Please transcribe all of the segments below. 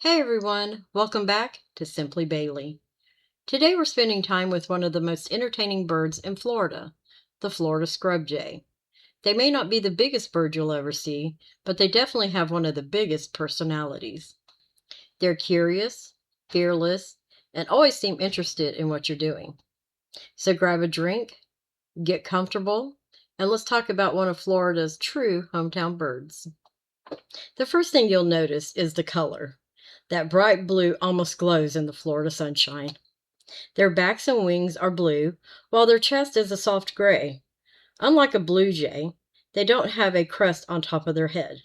Hey everyone, welcome back to Simply Bayley. Today we're spending time with one of the most entertaining birds in Florida, the Florida scrub jay. They may not be the biggest bird you'll ever see, but they definitely have one of the biggest personalities. They're curious, fearless, and always seem interested in what you're doing. So grab a drink, get comfortable, and let's talk about one of Florida's true hometown birds. The first thing you'll notice is the color. That bright blue almost glows in the Florida sunshine. Their backs and wings are blue, while their chest is a soft gray. Unlike a blue jay, they don't have a crest on top of their head.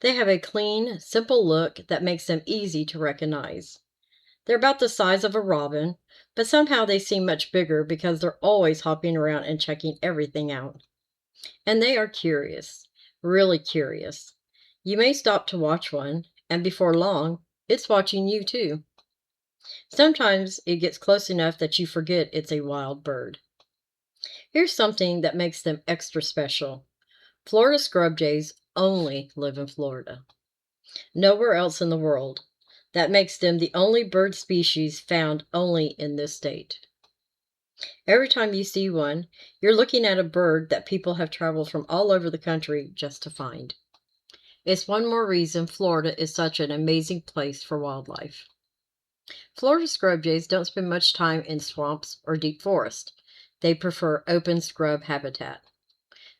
They have a clean, simple look that makes them easy to recognize. They're about the size of a robin, but somehow they seem much bigger because they're always hopping around and checking everything out. And they are curious, really curious. You may stop to watch one, and before long, it's watching you too. Sometimes it gets close enough that you forget it's a wild bird. Here's something that makes them extra special. Florida scrub jays only live in Florida, nowhere else in the world. That makes them the only bird species found only in this state. Every time you see one, you're looking at a bird that people have traveled from all over the country just to find. It's one more reason Florida is such an amazing place for wildlife. Florida scrub jays don't spend much time in swamps or deep forest. They prefer open scrub habitat.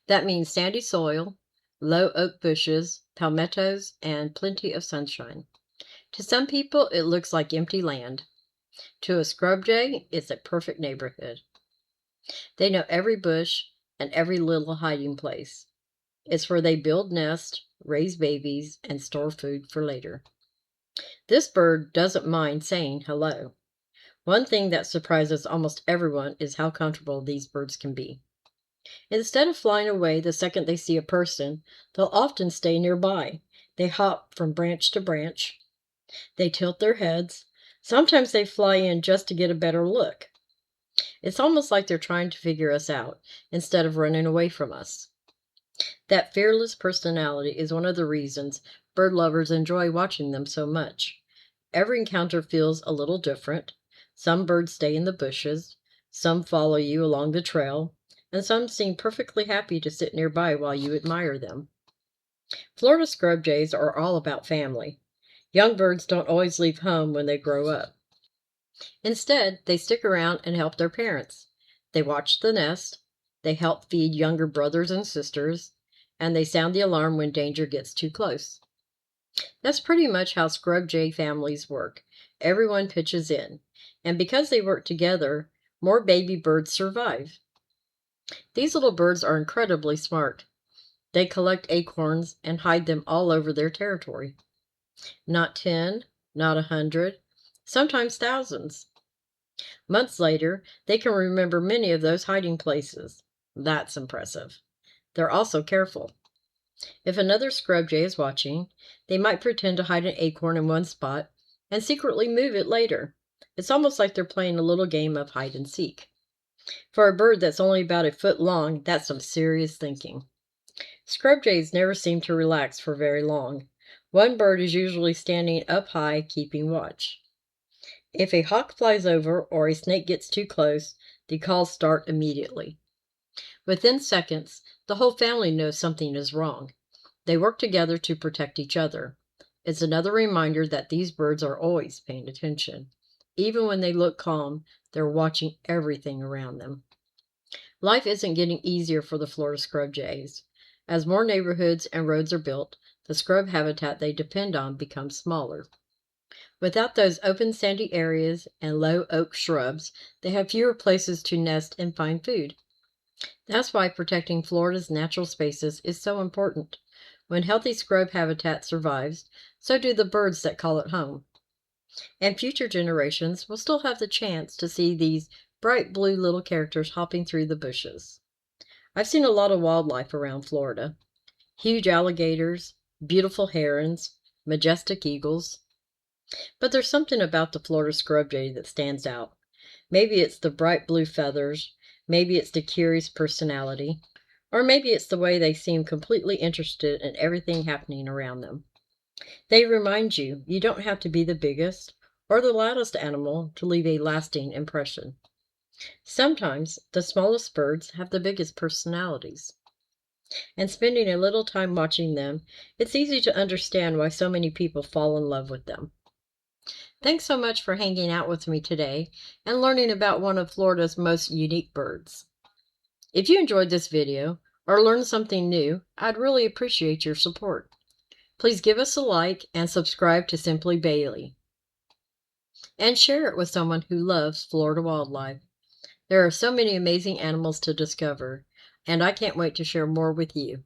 That means sandy soil, low oak bushes, palmettos, and plenty of sunshine. To some people, it looks like empty land. To a scrub jay, it's a perfect neighborhood. They know every bush and every little hiding place. It's where they build nests, raise babies, and store food for later. This bird doesn't mind saying hello. One thing that surprises almost everyone is how comfortable these birds can be. Instead of flying away the second they see a person, they'll often stay nearby. They hop from branch to branch. They tilt their heads. Sometimes they fly in just to get a better look. It's almost like they're trying to figure us out instead of running away from us. That fearless personality is one of the reasons bird lovers enjoy watching them so much. Every encounter feels a little different. Some birds stay in the bushes, some follow you along the trail, and some seem perfectly happy to sit nearby while you admire them. Florida scrub jays are all about family. Young birds don't always leave home when they grow up. Instead, they stick around and help their parents. They watch the nest, they help feed younger brothers and sisters, and they sound the alarm when danger gets too close. That's pretty much how scrub jay families work. Everyone pitches in, and because they work together, more baby birds survive. These little birds are incredibly smart. They collect acorns and hide them all over their territory. Not 10, not 100, sometimes thousands. Months later, they can remember many of those hiding places. That's impressive. They're also careful. If another scrub jay is watching, they might pretend to hide an acorn in one spot and secretly move it later. It's almost like they're playing a little game of hide and seek. For a bird that's only about a foot long, that's some serious thinking. Scrub jays never seem to relax for very long. One bird is usually standing up high, keeping watch. If a hawk flies over or a snake gets too close, the calls start immediately. Within seconds, the whole family knows something is wrong. They work together to protect each other. It's another reminder that these birds are always paying attention. Even when they look calm, they're watching everything around them. Life isn't getting easier for the Florida scrub jays. As more neighborhoods and roads are built, the scrub habitat they depend on becomes smaller. Without those open sandy areas and low oak shrubs, they have fewer places to nest and find food. That's why protecting Florida's natural spaces is so important. When healthy scrub habitat survives, so do the birds that call it home. And future generations will still have the chance to see these bright blue little characters hopping through the bushes. I've seen a lot of wildlife around Florida. Huge alligators, beautiful herons, majestic eagles. But there's something about the Florida scrub jay that stands out. Maybe it's the bright blue feathers, maybe it's the curious personality, or maybe it's the way they seem completely interested in everything happening around them. They remind you you don't have to be the biggest or the loudest animal to leave a lasting impression. Sometimes the smallest birds have the biggest personalities. And spending a little time watching them, it's easy to understand why so many people fall in love with them. Thanks so much for hanging out with me today and learning about one of Florida's most unique birds. If you enjoyed this video or learned something new, I'd really appreciate your support. Please give us a like and subscribe to Simply Bayley. And share it with someone who loves Florida wildlife. There are so many amazing animals to discover, and I can't wait to share more with you.